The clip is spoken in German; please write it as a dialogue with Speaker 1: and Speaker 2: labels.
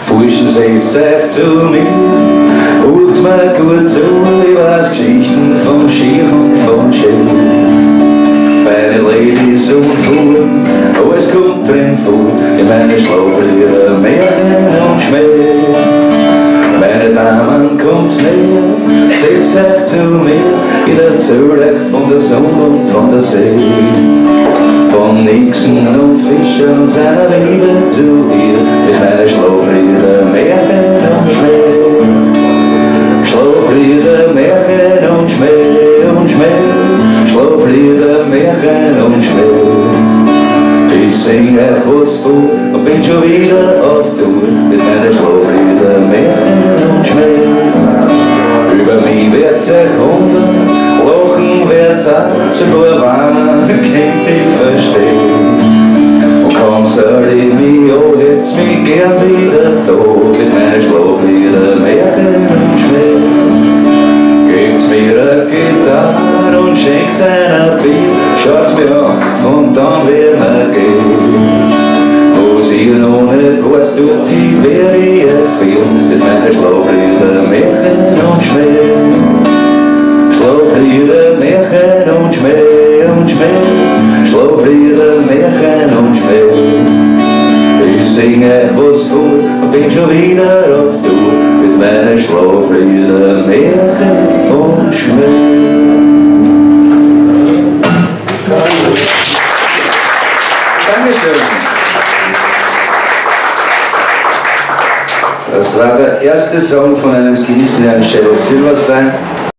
Speaker 1: Burschen, setzt euch zu mir, hört mir gut zu, ich weiß Geschichten vom Schiff und vom Schiff. Feine Ladies und Buben, alles kommt drin vor, in meine Schlaflieder, Märchen und Schmäh. Meine Damen, kommt näher, setzt euch zu mir, ich erzähl euch von der Sonne und von der See. Von Nixon und Fischer und seiner Liebe zu ihr, mit meinen Schlaflieder, Märchen und Schmäh. Schlaflieder, Märchen und Schmäh und Schmäh, Schlaflieder, Märchen und Schmäh. Ich sing euch was vor und bin schon wieder auf Tour, mit meinen Schlaflieder, Märchen und Schmäh. Über mich wird's euch wundern, lachen wird's auch, sogar warnen könnt ihr verstehen. Und kaum soll ich mich an, hätt's mich gern wieder da, mit meinen Schlaflieder, Märchen und Schmäh. Gebt's mir eine Gitarre und schenkt einer Bier, schaut's mir an und dann werden wir gehen. Was ihr noch nicht weißt, tut die werde ich empfehlen, mit meinen Schlaflieder, Märchen und Schmäh. Schlaflieder, Märchen und Schmäh und Schmäh, Schlaflieder, Märchen und Schmäh. Ich sing euch was vor und bin schon wieder auf Tour, mit meinen Schlaflieder, Märchen und Schmäh. Dankeschön. Das war der erste Song von einem gewissen Herrn Shell Silverstein.